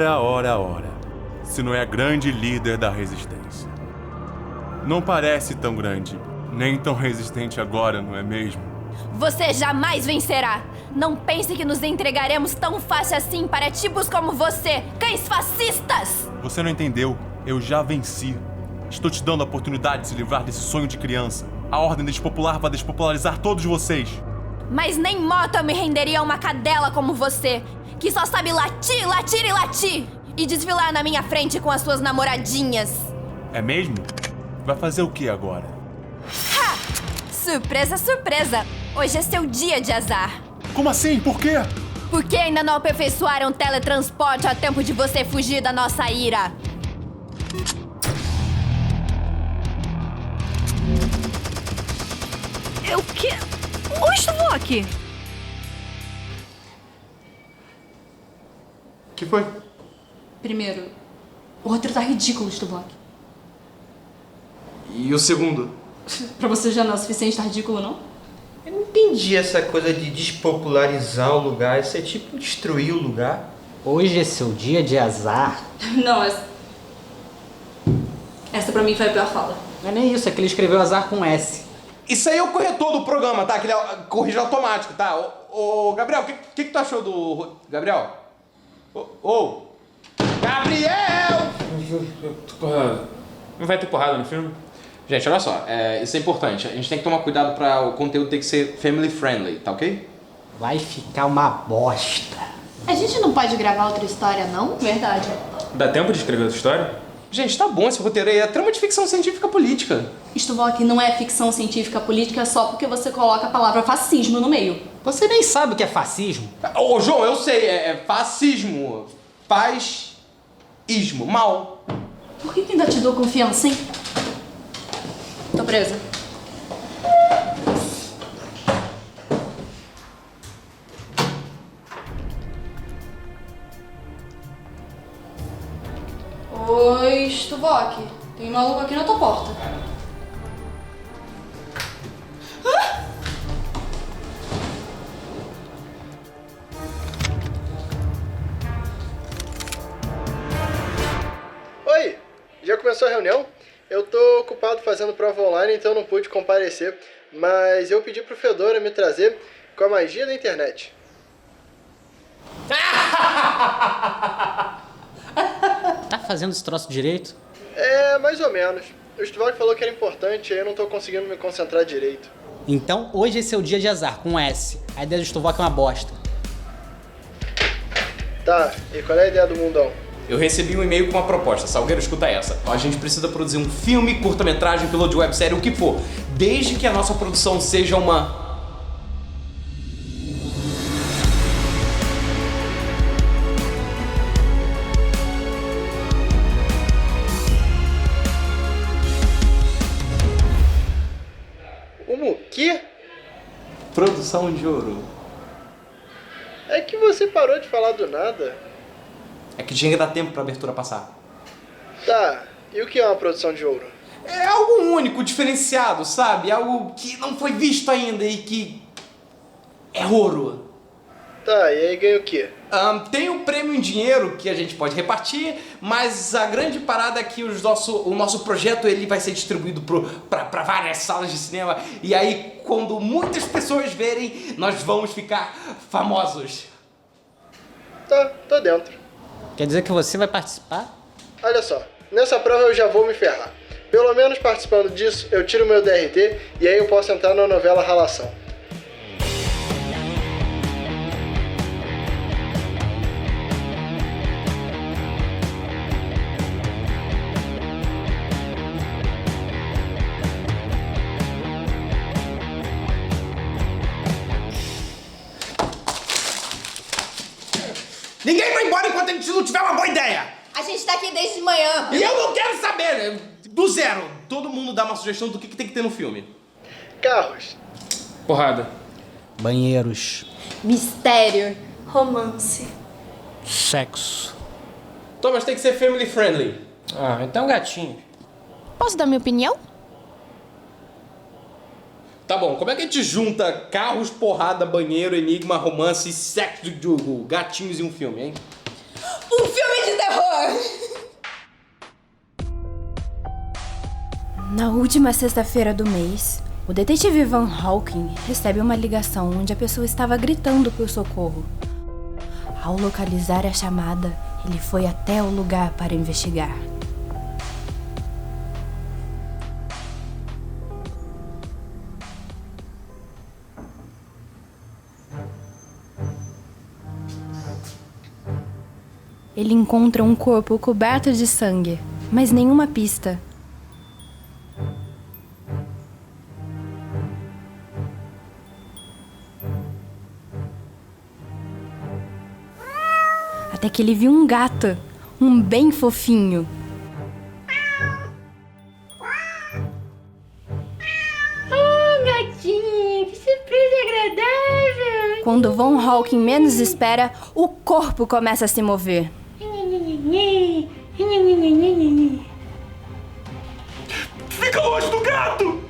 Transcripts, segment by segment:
Ora. Se não é a grande líder da resistência. Não parece tão grande, nem tão resistente agora, não é mesmo? Você jamais vencerá! Não pense que nos entregaremos tão fácil assim para tipos como você, cães fascistas! Você não entendeu. Eu já venci. Estou te dando a oportunidade de se livrar desse sonho de criança. A Ordem Despopular vai despopularizar todos vocês. Mas nem moto eu me renderia a uma cadela como você, que só sabe latir, latir e latir, e desfilar na minha frente com as suas namoradinhas. É mesmo? Vai fazer o que agora? Ha! Surpresa, surpresa! Hoje é seu dia de azar. Como assim? Por quê? Porque ainda não aperfeiçoaram o teletransporte a tempo de você fugir da nossa ira. O quê? O Stuvok! Que foi? Primeiro, o roteiro tá ridículo, Stuvok. E o segundo? Pra você já não é o suficiente, tá ridículo, não? Eu não entendi essa coisa de despopularizar o lugar. Isso é tipo destruir o lugar. Hoje é seu dia de azar. Não, essa pra mim foi a pior fala. Não é nem isso, é que ele escreveu azar com S. Isso aí é o corretor do programa, tá? Aquele corrigir automático, tá? Ô, Gabriel, o que tu achou do... Gabriel? Gabriel! Porra, não vai ter porrada no filme? Gente, olha só, isso é importante. A gente tem que tomar cuidado pra o conteúdo ter que ser family friendly, tá ok? Vai ficar uma bosta. A gente não pode gravar outra história, não? Verdade. Dá tempo de escrever outra história? Gente, tá bom esse roteiro aí. É trama de ficção científica política. Stuvok não é ficção científica política só porque você coloca a palavra fascismo no meio. Você nem sabe o que é fascismo. Ô, João, eu sei. É fascismo. Paz-ismo. Mal. Por que ainda te dou confiança, hein? Tô presa. Oi, Stuvok. Tem um maluco aqui na tua porta. Oi, já começou a reunião? Eu tô ocupado fazendo prova online, então não pude comparecer, mas eu pedi pro Fedora me trazer com a magia da internet. Tá fazendo esse troço direito? É, mais ou menos. O Stuvok falou que era importante, aí eu não tô conseguindo me concentrar direito. Então hoje é seu dia de azar, com S. A ideia do Stuvok é uma bosta. Tá, e qual é a ideia do mundão? Eu recebi um e-mail com uma proposta. Salgueiro, escuta essa. A gente precisa produzir um filme, curta-metragem, piloto de websérie, o que for. Desde que a nossa produção seja uma... O quê? Produção de ouro. É que você parou de falar do nada. É que tinha que dar tempo pra abertura passar. Tá, e o que é uma produção de ouro? É algo único, diferenciado, sabe? Algo que não foi visto ainda e que... é ouro. Tá, e aí ganha o quê? Tem o prêmio em dinheiro que a gente pode repartir, mas a grande parada é que o nosso projeto ele vai ser distribuído para várias salas de cinema. E aí, quando muitas pessoas verem, nós vamos ficar famosos. Tá, tô dentro. Quer dizer que você vai participar? Olha só, nessa prova eu já vou me ferrar. Pelo menos participando disso, eu tiro meu DRT e aí eu posso entrar na novela Ralação. Ninguém vai embora enquanto a gente não tiver uma boa ideia! A gente tá aqui desde manhã. E eu não quero saber! Do zero! Todo mundo dá uma sugestão do que tem que ter no filme. Carros. Porrada. Banheiros. Mistério. Romance. Sexo. Thomas, tem que ser family friendly. Ah, então gatinho. Posso dar minha opinião? Tá bom, como é que a gente junta carros, porrada, banheiro, enigma, romance, sexo, gatinhos em um filme, hein? Um filme de terror! Na última sexta-feira do mês, o detetive Van Hawking recebe uma ligação onde a pessoa estava gritando por socorro. Ao localizar a chamada, ele foi até o lugar para investigar. Ele encontra um corpo coberto de sangue, mas nenhuma pista. Até que ele viu um gato, um bem fofinho. Oh, gatinho, que surpresa agradável! Quando Van Hawking menos espera, o corpo começa a se mover. Fica longe do gato!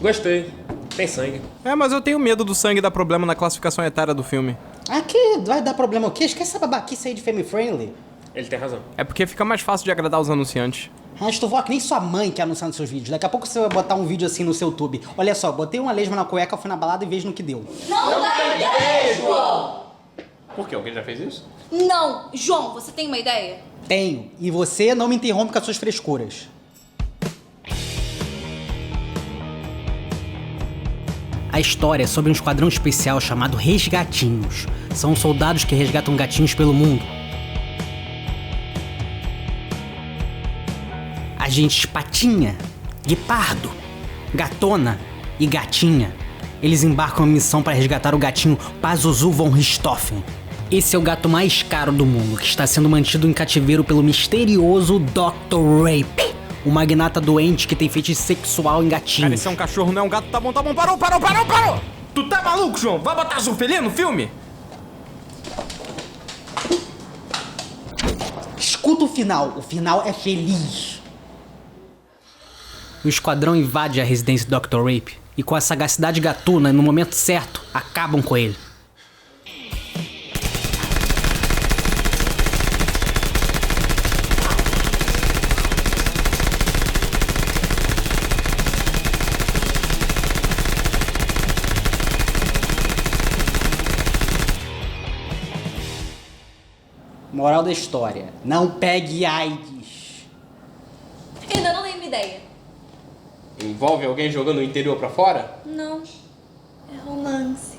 Gostei. Tem sangue. Mas eu tenho medo do sangue dar problema na classificação etária do filme. Aqui vai dar problema o quê? Esquece essa babaquice aí de family friendly. Ele tem razão. É porque fica mais fácil de agradar os anunciantes. Stuvok, nem sua mãe quer anunciar nos seus vídeos. Daqui a pouco você vai botar um vídeo assim no seu YouTube. Olha só, botei uma lesma na cueca, fui na balada e vejo no que deu. Não dá ideia, João! Por quê? Alguém já fez isso? Não! João, você tem uma ideia? Tenho. E você não me interrompe com as suas frescuras. A história é sobre um esquadrão especial chamado Resgatinhos. São soldados que resgatam gatinhos pelo mundo. Agentes Patinha, Guepardo, Gatona e Gatinha. Eles embarcam em missão para resgatar o gatinho Pazuzu von Richthofen. Esse é o gato mais caro do mundo, que está sendo mantido em cativeiro pelo misterioso Dr. Rape, o magnata doente que tem fetiche sexual em gatinhos. Cara, esse é um cachorro, não é um gato. Tá bom, parou! Tu tá maluco, João? Vai botar zoofilia no filme? Escuta o final é feliz. O esquadrão invade a residência do Dr. Rape e com a sagacidade gatuna, no momento certo, acabam com ele. Moral da história, não pegue AIDS. Ainda não tenho uma ideia. Envolve alguém jogando o interior pra fora? Não. É romance.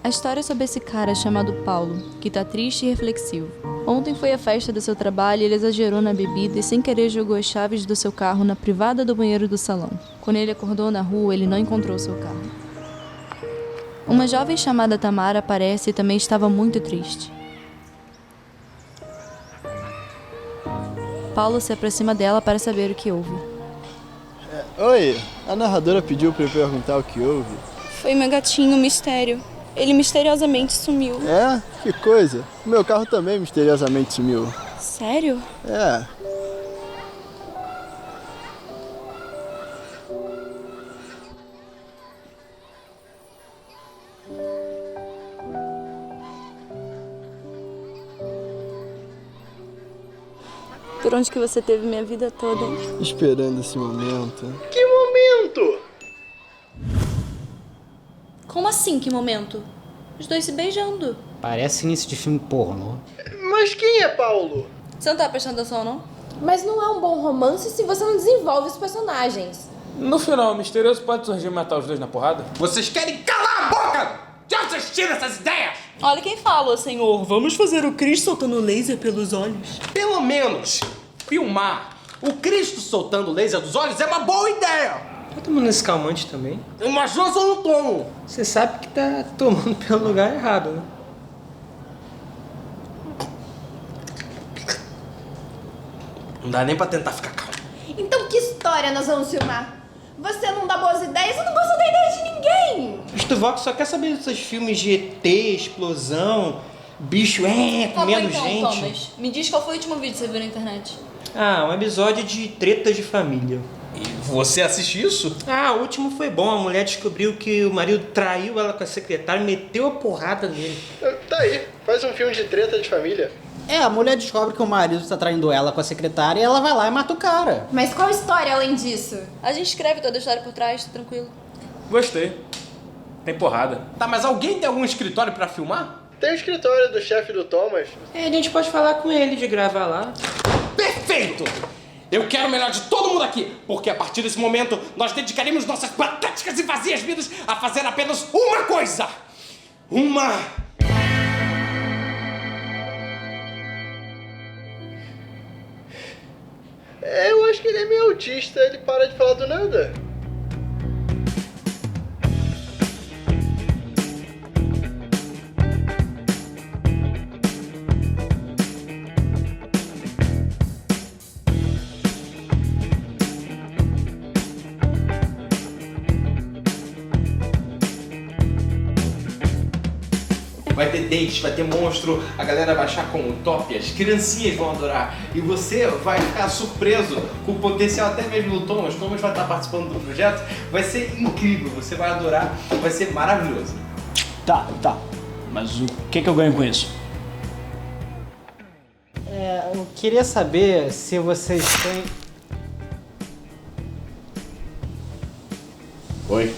A história é sobre esse cara chamado Paulo, que tá triste e reflexivo. Ontem foi a festa do seu trabalho e ele exagerou na bebida e sem querer jogou as chaves do seu carro na privada do banheiro do salão. Quando ele acordou na rua, ele não encontrou seu carro. Uma jovem chamada Tamara aparece e também estava muito triste. Paulo se aproxima dela para saber o que houve. Oi, a narradora pediu pra eu perguntar o que houve. Foi meu gatinho, Mistério. Ele misteriosamente sumiu. É? Que coisa. O meu carro também misteriosamente sumiu. Sério? É. Por onde que você teve minha vida toda? Esperando esse momento. Que momento? Como assim, que momento? Os dois se beijando. Parece início de filme pornô. Mas quem é Paulo? Você não tá prestando atenção, não? Mas não é um bom romance se você não desenvolve os personagens. No final, o misterioso pode surgir e matar os dois na porrada? Vocês querem calar a boca? De onde vocês tiram essas ideias? Olha quem fala, senhor. Vamos fazer o Cristo soltando laser pelos olhos. Pelo menos filmar o Cristo soltando laser dos olhos é uma boa ideia. Tá tomando esse calmante também? Mas eu só não tomo. Você sabe que tá tomando pelo lugar errado, né? Não dá nem pra tentar ficar calmo. Então que história nós vamos filmar? Você não dá boas ideias, eu não gosto da ideia de ninguém. O Stuvok só quer saber desses filmes de ET, explosão, bicho, comendo gente. Thomas, me diz qual foi o último vídeo que você viu na internet. Ah, um episódio de tretas de família. E você assiste isso? Ah, o último foi bom. A mulher descobriu que o marido traiu ela com a secretária e meteu a porrada nele. Tá aí, faz um filme de treta de família. É, a mulher descobre que o marido tá traindo ela com a secretária e ela vai lá e mata o cara. Mas qual história além disso? A gente escreve toda a história por trás, tá tranquilo. Gostei. Tem porrada. Tá, mas alguém tem algum escritório pra filmar? Tem o escritório do chefe do Thomas. É, a gente pode falar com ele de gravar lá. Perfeito! Eu quero o melhor de todo mundo aqui, porque a partir desse momento nós dedicaremos nossas patéticas e vazias vidas a fazer apenas uma coisa! Eu acho que ele é meio autista, ele para de falar do nada. Vai ter dentes, vai ter monstro, a galera vai achar como top, as criancinhas vão adorar. E você vai ficar surpreso com o potencial até mesmo do Thomas. O Thomas vai estar participando do projeto, vai ser incrível, você vai adorar, vai ser maravilhoso. Tá. Mas o que eu ganho com isso? Eu queria saber se vocês têm... Oi?